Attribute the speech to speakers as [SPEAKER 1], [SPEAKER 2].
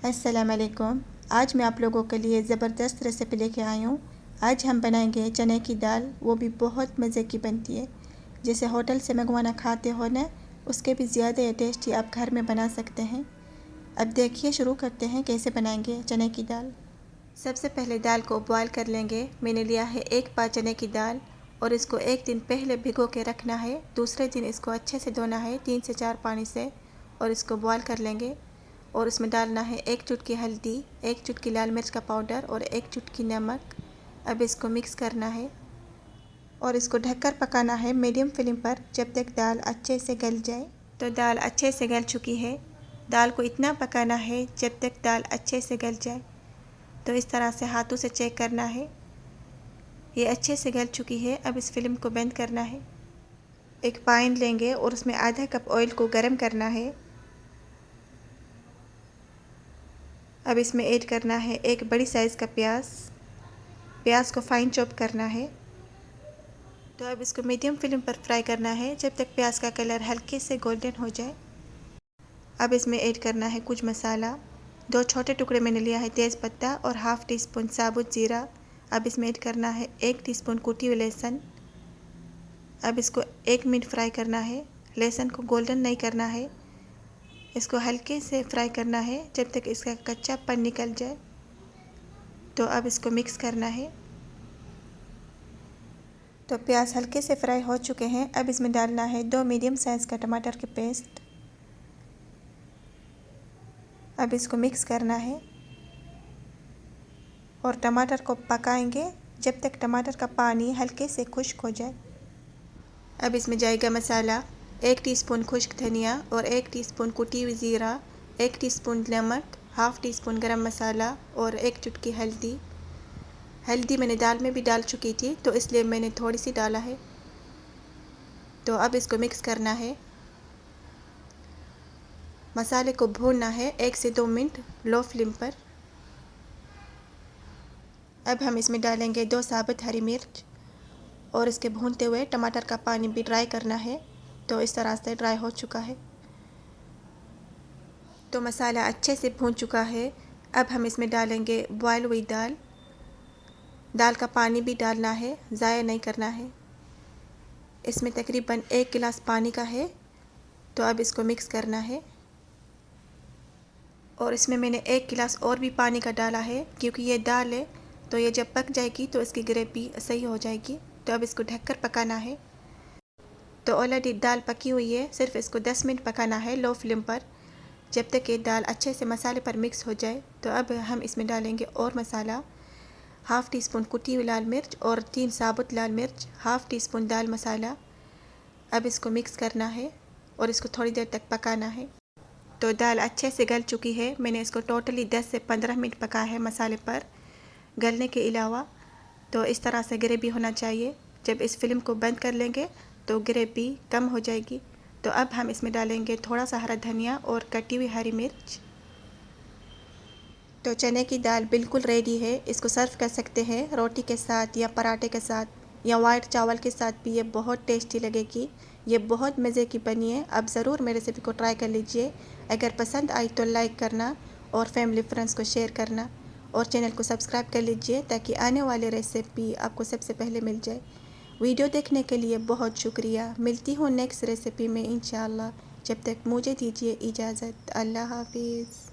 [SPEAKER 1] अस्सलामुअलैकुम। आज मैं आप लोगों के लिए ज़बरदस्त रेसिपी लेके आई हूँ। आज हम बनाएंगे चने की दाल, वो भी बहुत मज़े की बनती है। जैसे होटल से मंगवाना खाते हो ना, उसके भी ज़्यादा ये टेस्टी आप घर में बना सकते हैं। अब देखिए, शुरू करते हैं कैसे बनाएंगे चने की दाल। सबसे पहले दाल को बॉयल कर लेंगे। मैंने लिया है 1 पा चने की दाल और इसको 1 दिन पहले भिगो के रखना है। दूसरे दिन इसको अच्छे से धोना है 3 से 4 पानी से और इसको बॉयल कर लेंगे। और इसमें डालना है 1 चुटकी हल्दी, 1 चुटकी लाल मिर्च का पाउडर और 1 चुटकी नमक। अब इसको मिक्स करना है और इसको ढककर पकाना है मीडियम फ्लेम पर जब तक दाल अच्छे से गल जाए। तो दाल अच्छे से गल चुकी है। दाल को इतना पकाना है जब तक दाल अच्छे से गल जाए। तो इस तरह से हाथों से चेक करना है, ये अच्छे से गल चुकी है। अब इस फिल्म को बंद करना है। एक पैन लेंगे और उसमें आधा कप ऑयल को गर्म करना है। अब इसमें ऐड करना है 1 बड़ी साइज़ का प्याज को फाइन चॉप करना है। तो अब इसको मीडियम फ्लेम पर फ्राई करना है जब तक प्याज का कलर हल्के से गोल्डन हो जाए। अब इसमें ऐड करना है कुछ मसाला। 2 छोटे टुकड़े मैंने लिया है तेज़ पत्ता और हाफ़ टी स्पून साबुत ज़ीरा। अब इसमें ऐड करना है 1 टीस्पून कुटी हुई लहसुन। अब इसको 1 मिनट फ्राई करना है। लहसुन को गोल्डन नहीं करना है, इसको हल्के से फ्राई करना है जब तक इसका कच्चापन निकल जाए। तो अब इसको मिक्स करना है। तो प्याज हल्के से फ्राई हो चुके हैं। अब इसमें डालना है 2 मीडियम साइज़ का टमाटर की पेस्ट। अब इसको मिक्स करना है और टमाटर को पकाएंगे जब तक टमाटर का पानी हल्के से खुश्क हो जाए। अब इसमें जाएगा मसाला, 1 टीस्पून खुश्क धनिया और 1 टीस्पून कुटी हुई ज़ीरा, 1 टीस्पून नमक, हाफ़ टी स्पून गरम मसाला और 1 चुटकी हल्दी। हल्दी मैंने दाल में भी डाल चुकी थी तो इसलिए मैंने थोड़ी सी डाला है। तो अब इसको मिक्स करना है। मसाले को भूनना है 1 से 2 मिनट लो फ्लेम पर। अब हम इसमें डालेंगे 2 साबुत हरी मिर्च और इसके भूनते हुए टमाटर का पानी भी ड्राई करना है। तो इस तरह से ड्राई हो चुका है। तो मसाला अच्छे से भून चुका है। अब हम इसमें डालेंगे बॉयल हुई दाल। दाल का पानी भी डालना है, ज़ाया नहीं करना है। इसमें तकरीबन 1 गिलास पानी का है। तो अब इसको मिक्स करना है और इसमें मैंने 1 गिलास और भी पानी का डाला है क्योंकि ये दाल है तो ये जब पक जाएगी तो इसकी ग्रेवी सही हो जाएगी। तो अब इसको ढककर पकाना है। तो ऑलरेडी दाल पकी हुई है, सिर्फ इसको 10 मिनट पकाना है लो फ्लेम पर जब तक ये दाल अच्छे से मसाले पर मिक्स हो जाए। तो अब हम इसमें डालेंगे और मसाला, हाफ़ टी स्पून कुटी हुई लाल मिर्च और 3 साबुत लाल मिर्च, हाफ़ टी स्पून दाल मसाला। अब इसको मिक्स करना है और इसको थोड़ी देर तक पकाना है। तो दाल अच्छे से गल चुकी है। मैंने इसको टोटली 10 से 15 मिनट पका है मसाले पर गलने के अलावा। तो इस तरह से ग्रेवी होना चाहिए। जब इस फिल्म को बंद कर लेंगे तो ग्रेवी कम हो जाएगी। तो अब हम इसमें डालेंगे थोड़ा सा हरा धनिया और कटी हुई हरी मिर्च। तो चने की दाल बिल्कुल रेडी है। इसको सर्व कर सकते हैं रोटी के साथ या पराठे के साथ या वाइट चावल के साथ भी। ये बहुत टेस्टी लगेगी। ये बहुत मज़े की बनी है। आप ज़रूर मेरे रेसिपी को ट्राई कर लीजिए। अगर पसंद आई तो लाइक करना और फैमिली फ्रेंड्स को शेयर करना और चैनल को सब्सक्राइब कर लीजिए ताकि आने वाले रेसिपी आपको सबसे पहले मिल जाए। वीडियो देखने के लिए बहुत शुक्रिया। मिलती हूँ नेक्स्ट रेसिपी में इंशाल्लाह। जब तक मुझे दीजिए इजाज़त। अल्लाह हाफिज़।